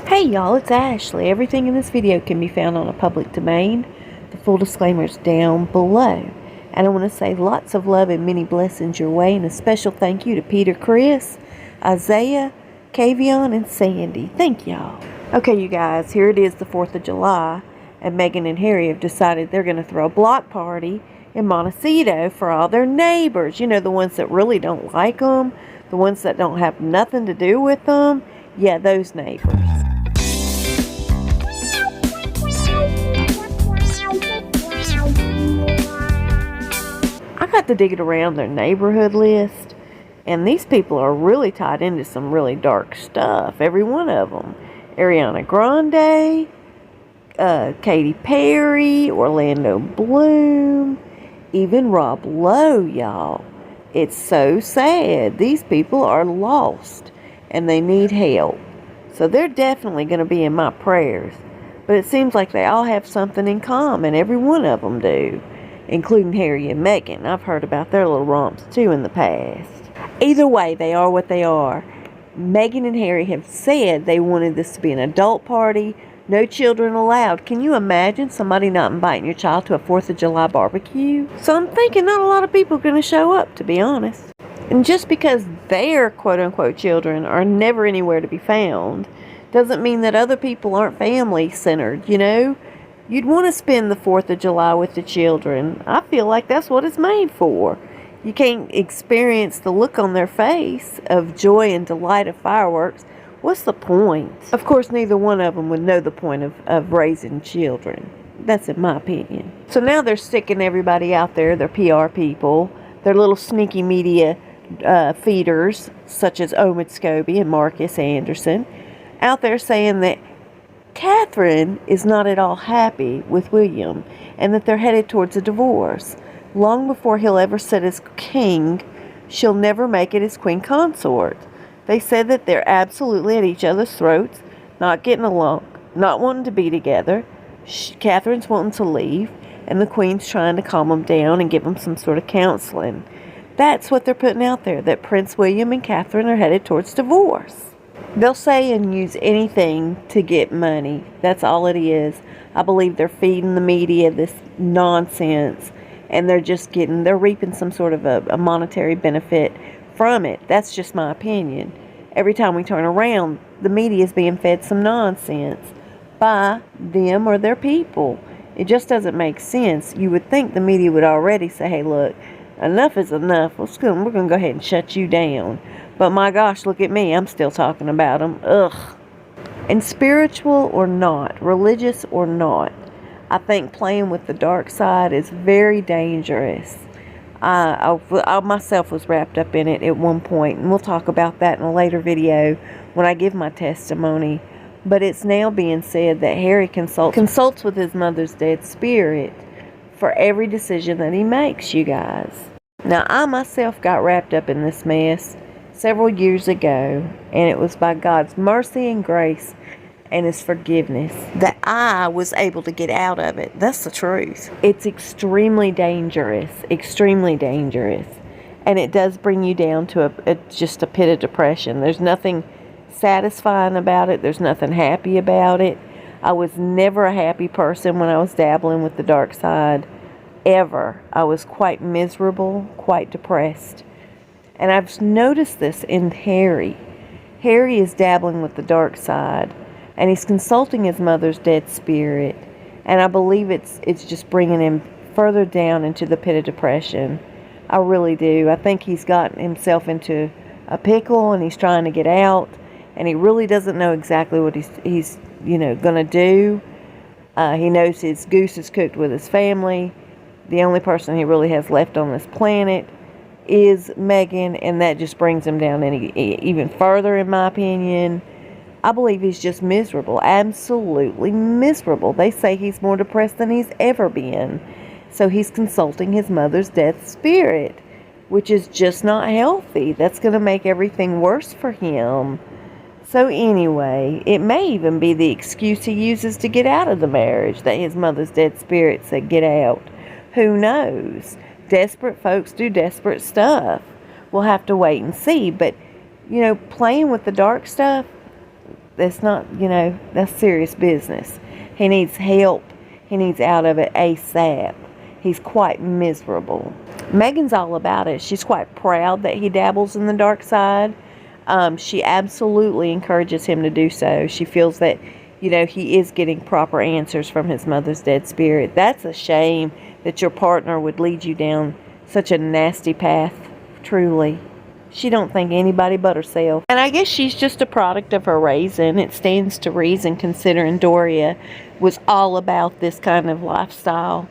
Hey y'all, it's Ashley. Everything in this video can be found on a public domain. The full disclaimer is down below. And I want to say lots of love and many blessings your way, and a special thank you to Peter, Chris, Isaiah, Kavion, and Sandy. Thank y'all. Okay, you guys, here it is, the 4th of July, and Meghan and Harry have decided they're going to throw a block party in Montecito for all their neighbors. You know, the ones that really don't like them, the ones that don't have nothing to do with them. Yeah, those neighbors. I got to digging around their neighborhood list, and these people are really tied into some really dark stuff. Every one of them. Ariana Grande, Katy Perry, Orlando Bloom, even Rob Lowe, y'all. It's so sad. These people are lost, and they need help. So they're definitely going to be in my prayers. But it seems like they all have something in common. Every one of them do. Including Harry and Meghan. I've heard about their little romps too in the past. Either way, they are what they are. Meghan and Harry have said they wanted this to be an adult party. No children allowed. Can you imagine somebody not inviting your child to a 4th of July barbecue? So I'm thinking not a lot of people are going to show up, to be honest. And just because their quote-unquote children are never anywhere to be found doesn't mean that other people aren't family-centered, you know? You'd want to spend the 4th of July with the children. I feel like that's what it's made for. You can't experience the look on their face of joy and delight of fireworks. What's the point? Of course, neither one of them would know the point of raising children. That's in my opinion. So now they're sticking everybody out there, their PR people, their little sneaky media feeders, such as Omid Scobie and Marcus Anderson, out there saying that Catherine is not at all happy with William and that they're headed towards a divorce. Long before he'll ever sit as king, she'll never make it as queen consort. They said that they're absolutely at each other's throats, not getting along, not wanting to be together. Catherine's wanting to leave, and the queen's trying to calm them down and give them some sort of counseling. That's what they're putting out there, that Prince William and Catherine are headed towards divorce. They'll say and use anything to get money. That's all it is. I believe they're feeding the media this nonsense, and they're reaping some sort of a monetary benefit from it. That's just my opinion. Every time we turn around, the media is being fed some nonsense by them or their people. It just doesn't make sense. You would think the media would already say, hey, look, enough is enough. We're going to go ahead and shut you down. But my gosh, look at me. I'm still talking about them. Ugh. And spiritual or not, religious or not, I think playing with the dark side is very dangerous. I myself was wrapped up in it at one point, and we'll talk about that in a later video when I give my testimony. But it's now being said that Harry consults with his mother's dead spirit for every decision that he makes, you guys. Now, I myself got wrapped up in this mess several years ago, and it was by God's mercy and grace and His forgiveness that I was able to get out of it. That's the truth. It's extremely dangerous, and it does bring you down to just a pit of depression. There's nothing satisfying about it. There's nothing happy about it. I was never a happy person when I was dabbling with the dark side, ever. I was quite miserable, quite depressed. And I've noticed this in Harry. Harry is dabbling with the dark side, and he's consulting his mother's dead spirit. And I believe it's just bringing him further down into the pit of depression. I really do. I think he's gotten himself into a pickle, and he's trying to get out, and he really doesn't know exactly what he's going to do. He knows his goose is cooked with his family. The only person he really has left on this planet is Meghan, and that just brings him down even further, in my opinion. I believe he's just miserable, absolutely miserable. They say he's more depressed than he's ever been. So he's consulting his mother's death spirit, which is just not healthy. That's going to make everything worse for him. So anyway, it may even be the excuse he uses to get out of the marriage, that his mother's dead spirit said get out. Who knows? Desperate folks do desperate stuff. We'll have to wait and see. But, playing with the dark stuff, That's not, that's serious business. He needs help. He needs out of it ASAP. He's quite miserable. Megan's all about it. She's quite proud that he dabbles in the dark side. She absolutely encourages him to do so. She feels that, he is getting proper answers from his mother's dead spirit. That's a shame that your partner would lead you down such a nasty path, truly. She don't think anybody but herself. And I guess she's just a product of her raising. It stands to reason, considering Doria was all about this kind of lifestyle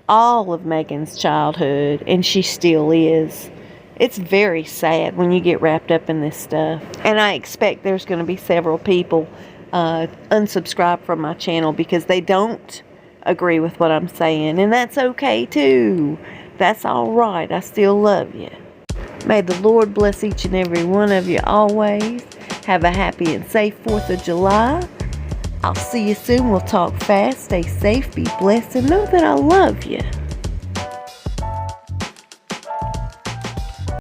all of Megan's childhood, and she still is. It's very sad when you get wrapped up in this stuff. And I expect there's going to be several people unsubscribe from my channel because they don't agree with what I'm saying. And that's okay too. That's all right. I still love you. May the Lord bless each and every one of you always. Have a happy and safe 4th of July. I'll see you soon. We'll talk fast. Stay safe. Be blessed. And know that I love you.